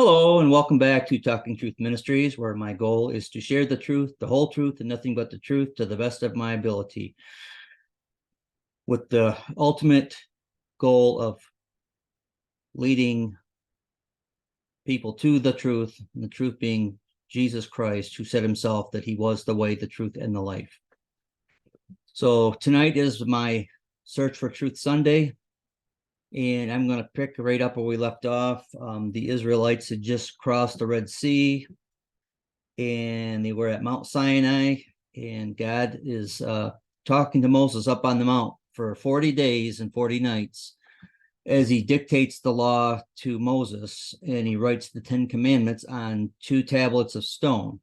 Hello, and welcome back to Talking Truth Ministries, where my goal is to share the truth, the whole truth, and nothing but the truth to the best of my ability, with the ultimate goal of leading people to the truth, and the truth being Jesus Christ, who said himself that he was the way, the truth, and the life. So tonight is my Search for Truth Sunday, and I'm going to pick right up where we left off. The Israelites had just crossed the Red Sea, and they were at Mount Sinai, and God is talking to Moses up on the mount for 40 days and 40 nights as he dictates the law to Moses, and he writes the 10 Commandments on 2 tablets of stone.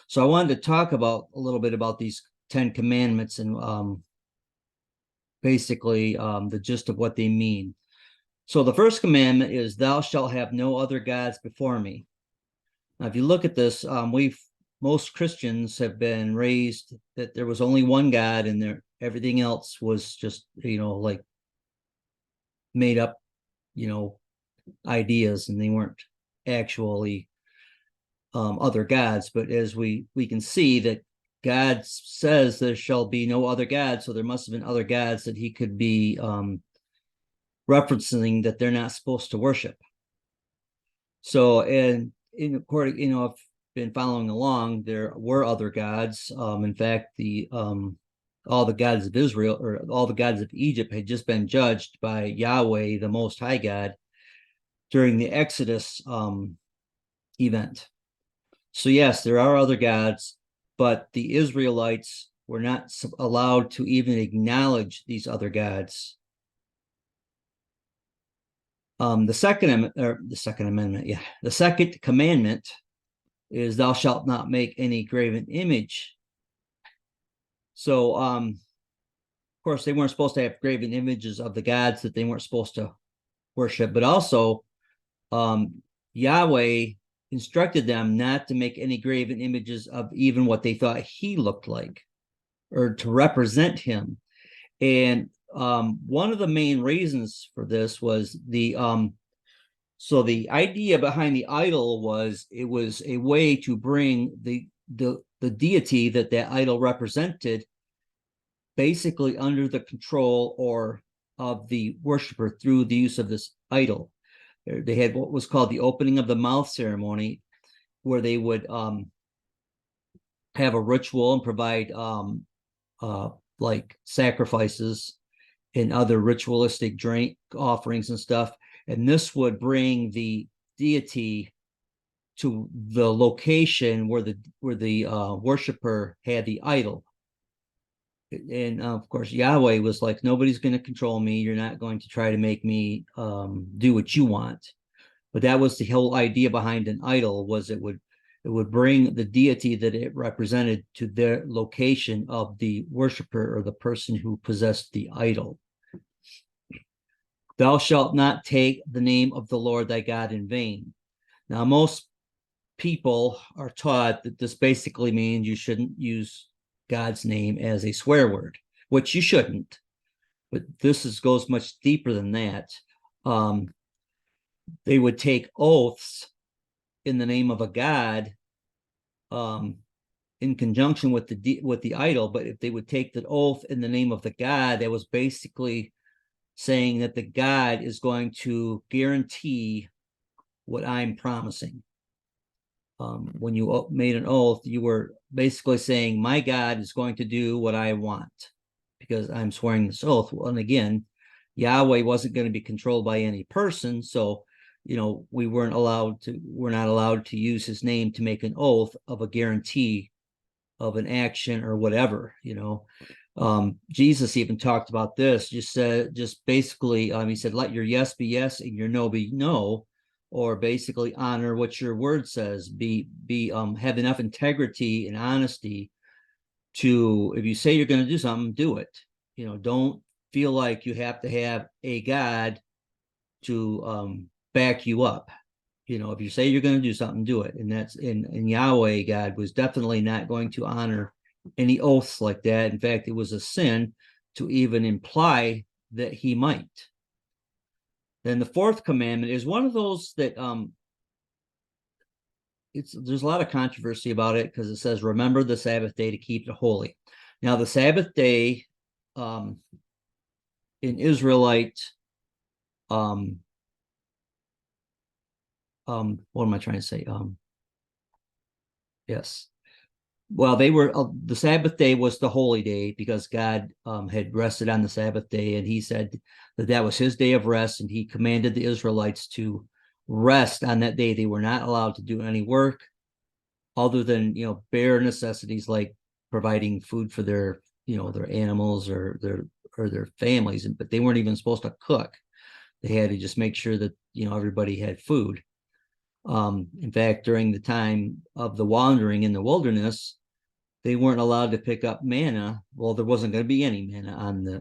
So I wanted to talk about a little bit about these 10 Commandments and basically the gist of what they mean. So the first commandment is, thou shalt have no other gods before me. Now, if you look at this, most Christians have been raised that there was only one God, and everything else was just, like made up, ideas, and they weren't actually other gods. But as we can see that God says there shall be no other gods, so there must have been other gods that he could be referencing that they're not supposed to worship. So, and according, I've been following along, there were other gods. In fact, all the gods of Israel, or all the gods of Egypt, had just been judged by Yahweh, the Most High God, during the Exodus event. So yes, there are other gods, but the Israelites were not allowed to even acknowledge these other gods. The second commandment is, thou shalt not make any graven image. So, of course, they weren't supposed to have graven images of the gods that they weren't supposed to worship, but also Yahweh instructed them not to make any graven images of even what they thought he looked like, or to represent him. And one of the main reasons for this was so the idea behind the idol was, it was a way to bring the deity that idol represented basically under the control or of the worshiper through the use of this idol. They had what was called the opening of the mouth ceremony, where they would have a ritual and provide like sacrifices and other ritualistic drink offerings and stuff. And this would bring the deity to the location where the worshiper had the idol. And of course, Yahweh was like, nobody's going to control me. You're not going to try to make me do what you want. But that was the whole idea behind an idol, was it would bring the deity that it represented to the location of the worshiper, or the person who possessed the idol. Thou shalt not take the name of the Lord thy God in vain. Now, most people are taught that this basically means you shouldn't use God's name as a swear word, which you shouldn't. But this goes much deeper than that. They would take oaths in the name of a god in conjunction with the idol. But if they would take the oath in the name of the god, that was basically saying that the God is going to guarantee what I'm promising. When you made an oath, you were basically saying, my God is going to do what I want, because I'm swearing this oath. And again, Yahweh wasn't going to be controlled by any person. So, we're not allowed to use his name to make an oath of a guarantee of an action or whatever. Jesus even talked about this. Just basically, he said, let your yes be yes and your no be no, or basically honor what your word says. Have enough integrity and honesty to, if you say you're going to do something, do it. Don't feel like you have to have a God to back you up. If you say you're going to do something, do it. And that's in Yahweh. God was definitely not going to honor any oaths like that. In fact, it was a sin to even imply that he might. Then the fourth commandment is one of those that there's a lot of controversy about it because it says, remember the Sabbath day to keep it holy. Now, the Sabbath day in Israelite, what am I trying to say? Yes. Well, they were the Sabbath day was the holy day because God had rested on the Sabbath day, and he said that that was his day of rest, and he commanded the Israelites to rest on that day. They were not allowed to do any work other than, bare necessities like providing food for their, their animals or their families, but they weren't even supposed to cook. They had to just make sure that, everybody had food. In fact, during the time of the wandering in the wilderness, they weren't allowed to pick up manna. Well, there wasn't going to be any manna on the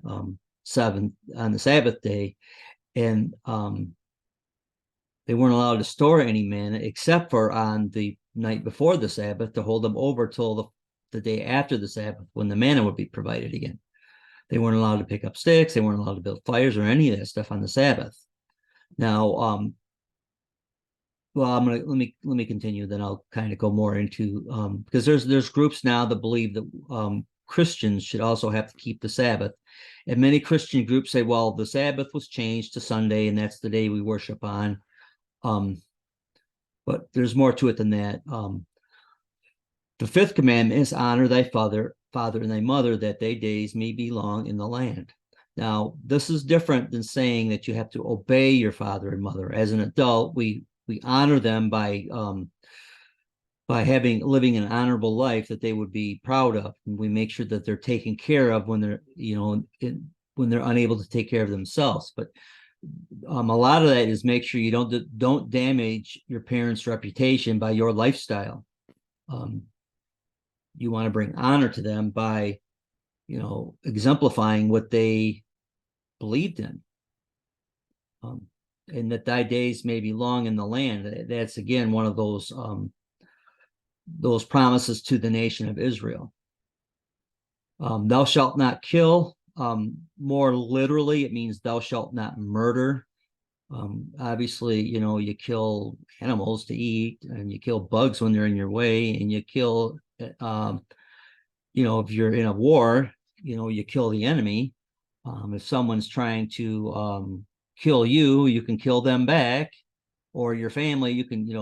Sabbath day, and they weren't allowed to store any manna except for on the night before the Sabbath to hold them over till the day after the Sabbath when the manna would be provided again. They weren't allowed to pick up sticks. They weren't allowed to build fires or any of that stuff on the Sabbath. Now, well, let me continue. Then I'll kind of go more into because there's groups now that believe that Christians should also have to keep the Sabbath, and many Christian groups say, well, the Sabbath was changed to Sunday, and that's the day we worship on. But there's more to it than that. The fifth commandment is honor thy father and thy mother, that thy days may be long in the land. Now, this is different than saying that you have to obey your father and mother. As an adult, we honor them by living an honorable life that they would be proud of, and we make sure that they're taken care of when they're when they're unable to take care of themselves. But a lot of that is make sure you don't damage your parents' reputation by your lifestyle. You want to bring honor to them by exemplifying what they believed in. And that thy days may be long in the land. That's again one of those promises to the nation of Israel. Thou shalt not kill. More literally, it means thou shalt not murder. Obviously, you kill animals to eat, and you kill bugs when they're in your way, and you kill, if you're in a war, you kill the enemy. If someone's trying to kill you, you can kill them back, or your family, you can, you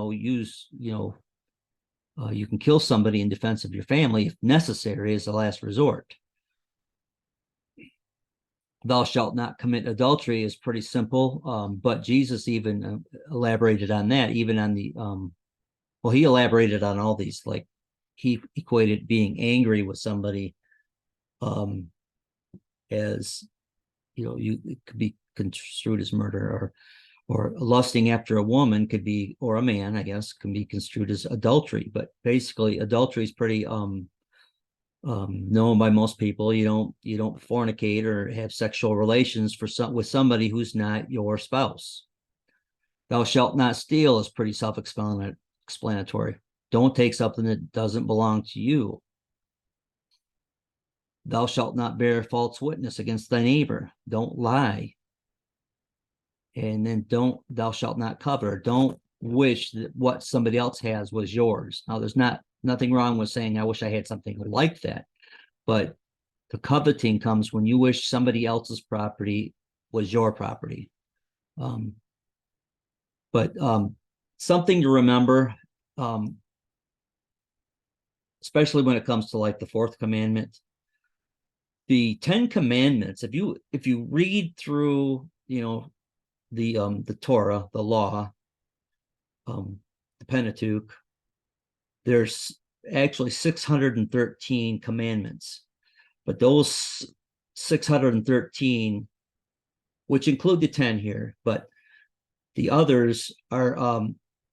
can kill somebody in defense of your family if necessary as a last resort. Thou shalt not commit adultery is pretty simple, but Jesus even elaborated on that, even on the, he elaborated on all these, like he equated being angry with somebody as, it could be construed as murder, or lusting after a woman could be, or a man, I guess, can be construed as adultery. But basically, adultery is pretty known by most people. You don't fornicate or have sexual relations with somebody who's not your spouse. Thou shalt not steal is pretty self-explanatory. Don't take something that doesn't belong to you. Thou shalt not bear false witness against thy neighbor. Don't lie. And then thou shalt not covet. Don't wish that what somebody else has was yours. Now, there's nothing wrong with saying, I wish I had something like that. But the coveting comes when you wish somebody else's property was your property. But something to remember, especially when it comes to like the fourth commandment, the 10 commandments, if you read through, the Torah, the law, the Pentateuch, there's actually 613 commandments, but those 613, which include the 10 here, but the others are,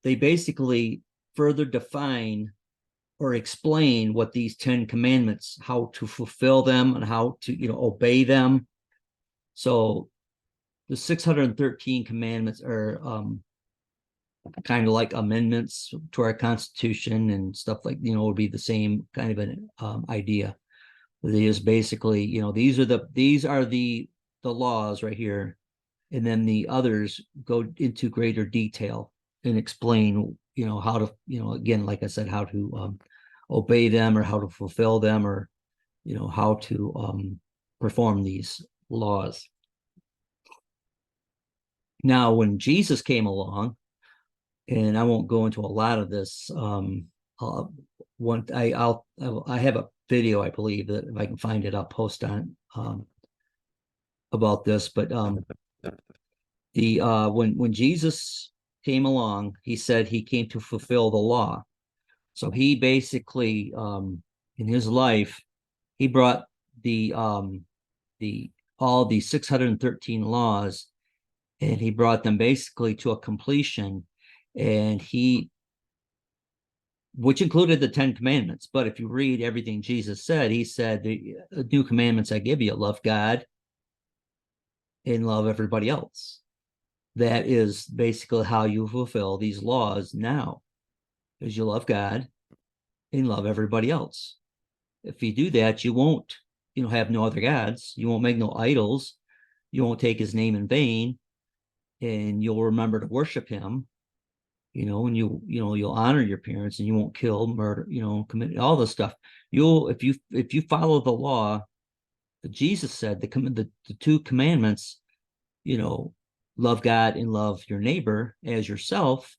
they basically further define or explain what these 10 commandments, how to fulfill them and how to, obey them. So the 613 commandments are kind of like amendments to our Constitution and stuff, like, would be the same kind of an idea. It is basically, these are the laws right here, and then the others go into greater detail. and explain, how to, again, like I said, how to obey them, or how to fulfill them, or how to perform these laws. Now, when Jesus came along, and I won't go into a lot of this, I have a video, I believe, that if I can find it, I'll post on about this. But when Jesus came along, he said he came to fulfill the law. So he basically, in his life, he brought the all the 613 laws, and he brought them basically to a completion, and which included the 10 commandments. But if you read everything Jesus said, he said, the new commandments I give you: love God and love everybody else. That is basically how you fulfill these laws now, is you love God and love everybody else. If you do that, you won't, have no other gods. You won't make no idols. You won't take his name in vain, and you'll remember to worship him, and you'll honor your parents, and you won't kill, murder, commit all this stuff. If you follow the law that Jesus said, the two commandments, love God and love your neighbor as yourself,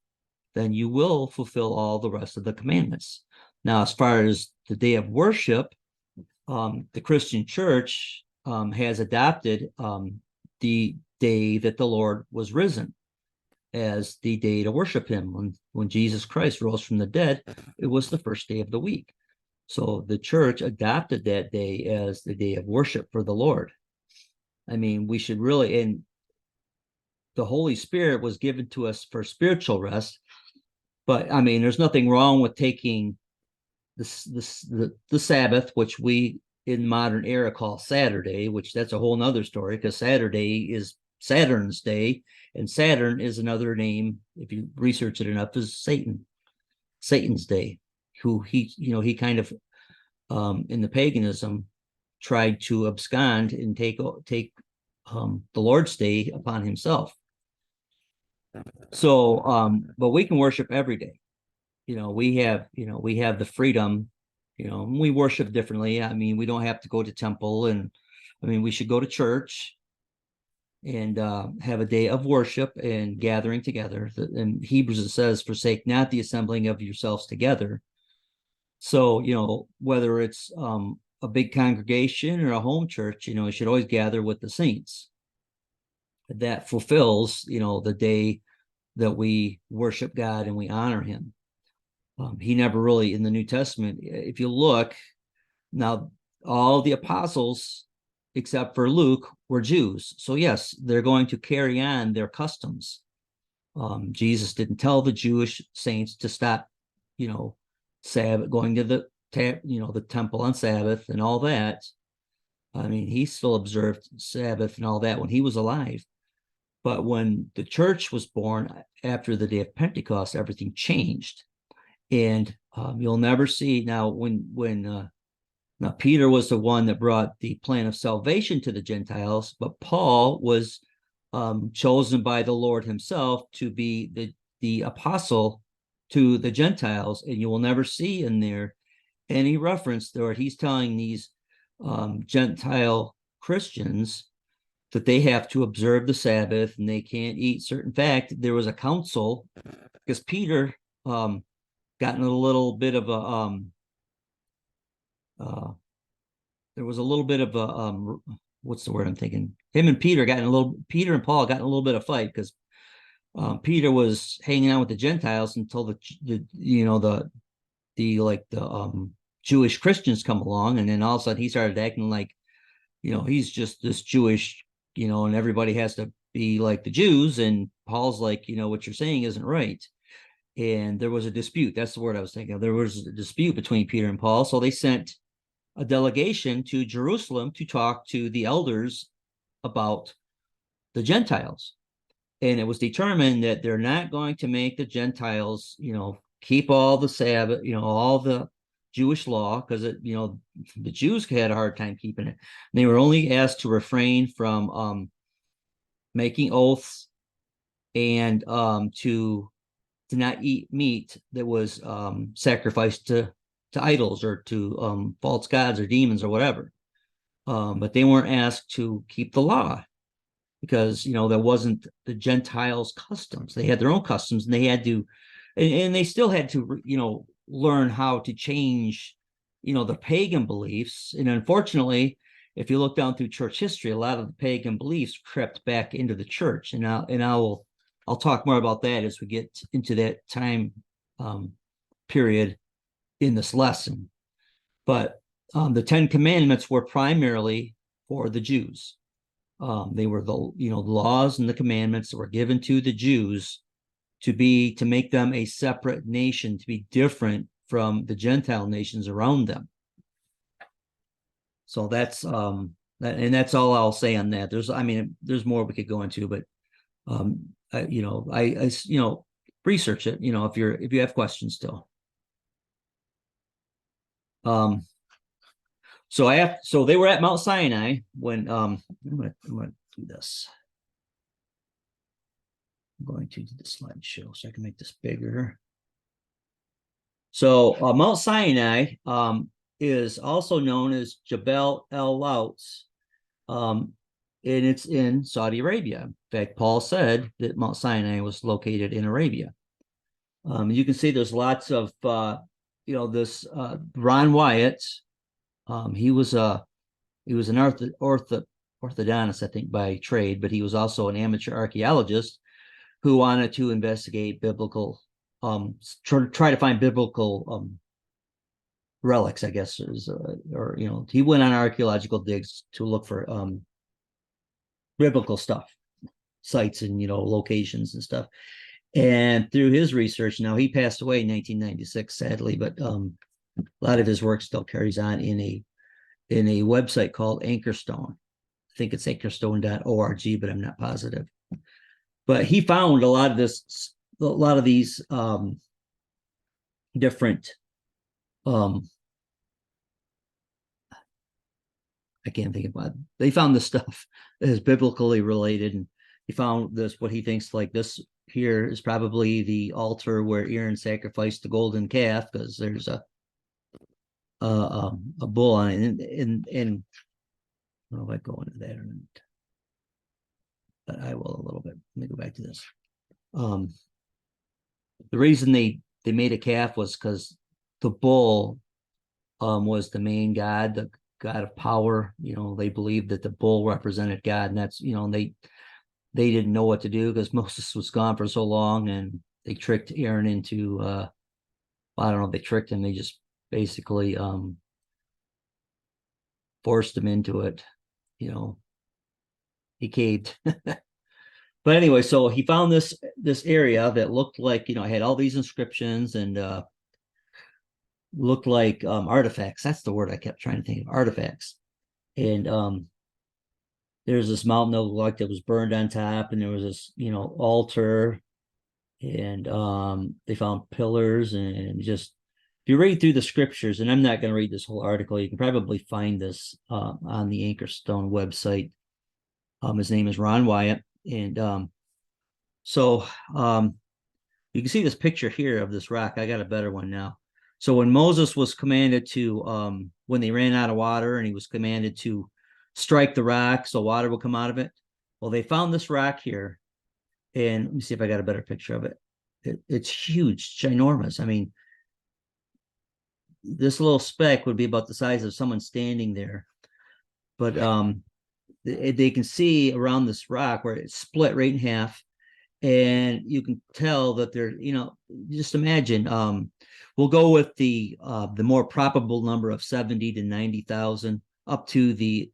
then you will fulfill all the rest of the commandments. Now, as far as the day of worship, the Christian church has adopted the day that the Lord was risen as the day to worship him. When Jesus Christ rose from the dead, it was the first day of the week. So the church adopted that day as the day of worship for the Lord. I mean, we should really, and the Holy Spirit was given to us for spiritual rest. But I mean, there's nothing wrong with taking the Sabbath, which we in modern era call Saturday, which that's a whole nother story, because Saturday is Saturn's day, and Saturn is another name, if you research it enough, is Satan's day, who he kind of in the paganism tried to abscond and take the Lord's day upon himself. So but we can worship every day. We have the freedom. We worship differently. I mean, we don't have to go to temple, and I mean, we should go to church and have a day of worship and gathering together. In Hebrews, it says, forsake not the assembling of yourselves together. So, whether it's a big congregation or a home church, you should always gather with the saints. That fulfills, the day that we worship God and we honor him. He never really, in the New Testament, if you look now, all the apostles except for Luke were Jews. So yes, they're going to carry on their customs. Jesus didn't tell the Jewish saints to stop, Sabbath, going to the temple on Sabbath and all that. I mean, he still observed Sabbath and all that when he was alive. But when the church was born after the day of Pentecost, everything changed. And you'll never see now now Peter was the one that brought the plan of salvation to the Gentiles, but Paul was chosen by the Lord himself to be the apostle to the Gentiles. And you will never see in there any reference there. He's telling these Gentile Christians that they have to observe the Sabbath and they can't eat certain. In fact, there was a council because Peter gotten a little bit of a there was a little bit of a what's the word I'm thinking? Peter and Paul got in a little bit of fight because Peter was hanging out with the Gentiles until the Jewish Christians come along, and then all of a sudden he started acting like he's just this Jewish, and everybody has to be like the Jews, and Paul's like, what you're saying isn't right. And there was a dispute. That's the word I was thinking of. There was a dispute between Peter and Paul. So they sent a delegation to Jerusalem to talk to the elders about the Gentiles. And it was determined that they're not going to make the Gentiles, keep all the Sabbath, all the Jewish law, because the Jews had a hard time keeping it. They were only asked to refrain from making oaths and to to not eat meat that was sacrificed to idols or to false gods or demons or whatever. But they weren't asked to keep the law because, you know, there wasn't the Gentiles' customs. They had their own customs, and they had to, and they still had to, you know, learn how to change, you know, the pagan beliefs. And unfortunately, if you look down through church history, a lot of the pagan beliefs crept back into the church. And I'll talk more about that as we get into that time period in this lesson. But the Ten Commandments were primarily for the Jews. They were the, you know, the laws and the commandments that were given to the Jews to make them a separate nation, to be different from the Gentile nations around them. So that's and that's all I'll say on that. There's more we could go into, but I research it, you know, if you have questions still. So they were at Mount Sinai when I'm gonna do this. I'm going to do the slideshow so I can make this bigger. So Mount Sinai is also known as Jebel El Lautz, and it's in Saudi Arabia. In fact, Paul said that Mount Sinai was located in Arabia. You can see there's lots of this Ron Wyatt. He was an orthodontist, I think, by trade, but he was also an amateur archaeologist who wanted to investigate biblical, try to find biblical relics, I guess, he went on archaeological digs to look for biblical stuff, sites and, you know, locations and stuff. And through his research, now he passed away in 1996, sadly, but a lot of his work still carries on in a website called Anchorstone. I think it's anchorstone.org, but I'm not positive. But he found a lot of these different I can't think about it. They found this stuff that is biblically related, and he found this, what he thinks, like this here is probably the altar where Aaron sacrificed the golden calf, because there's a bull on it, and I don't know if I go into that or not, but I will a little bit. Let me go back to this. The reason they made a calf was because the bull was the main god, the god of power. You know, they believed that the bull represented God, and that's, you know, they didn't know what to do because Moses was gone for so long, and they tricked Aaron into I don't know if they tricked him, they just basically forced him into it. You know, he caved. But anyway, so he found this area that looked like, you know, had all these inscriptions and looked like artifacts. That's the word I kept trying to think of, artifacts. And there's this mountain that looked like that was burned on top, and there was this, you know, altar, and they found pillars, and just, if you read through the scriptures, and I'm not going to read this whole article, you can probably find this on the Anchorstone website. His name is Ron Wyatt. And you can see this picture here of this rock. I got a better one now. So when Moses was commanded to, when they ran out of water, and he was commanded to strike the rock so water will come out of it. Well, they found this rock here, and let me see if I got a better picture of it. It's huge, ginormous. I mean, this little speck would be about the size of someone standing there. But they can see around this rock where it's split right in half, and you can tell that they're, you know, just imagine, we'll go with the more probable number of 70 to 90,000, up to the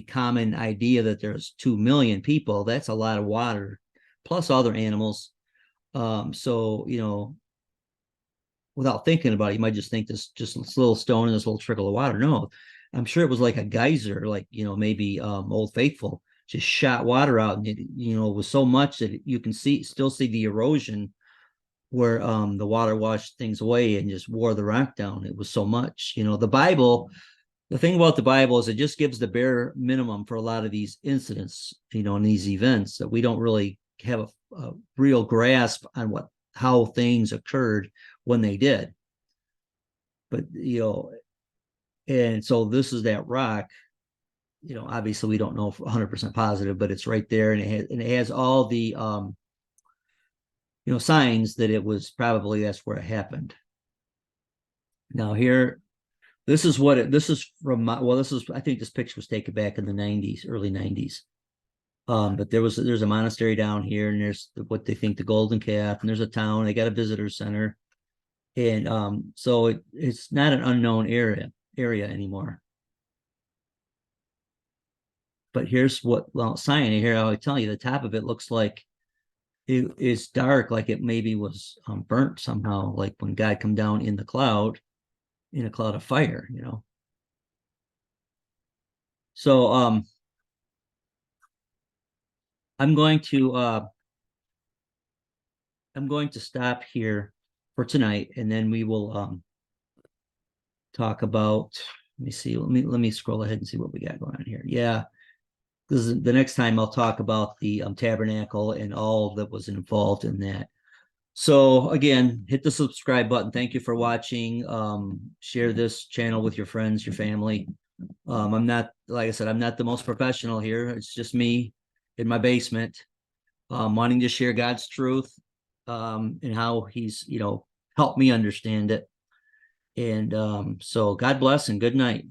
common idea that there's 2 million people. That's a lot of water, plus other animals. So, you know, without thinking about it, you might just think this little stone and this little trickle of water. No, I'm sure it was like a geyser, like, you know, maybe Old Faithful just shot water out, and it, you know, was so much that you can still see the erosion where the water washed things away and just wore the rock down. It was so much. You know, the thing about the Bible is it just gives the bare minimum for a lot of these incidents, you know, and these events that we don't really have a real grasp on how things occurred when they did. But and so this is that rock. Obviously we don't know 100% positive, but it's right there, and it has all the signs that it was probably that's where it happened. Now here, this is from I think this picture was taken back in the 90s, early 90s. But there's a monastery down here, and there's what they think the Golden Calf, and there's a town. They got a visitor center, and so it's not an unknown area anymore. But here's sign here. I'll tell you, the top of it looks like it is dark, like it maybe was burnt somehow, like when God come down in a cloud of fire. So I'm going to stop here for tonight, and then we will talk about. Let me see. Let me scroll ahead and see what we got going on here. Yeah, this is the next time I'll talk about the tabernacle and all that was involved in that. So again, hit the subscribe button. Thank you for watching. Share this channel with your friends, your family. I'm not, like I said, I'm not the most professional here. It's just me in my basement, wanting to share God's truth, and how he's, helped me understand it. And so God bless and good night.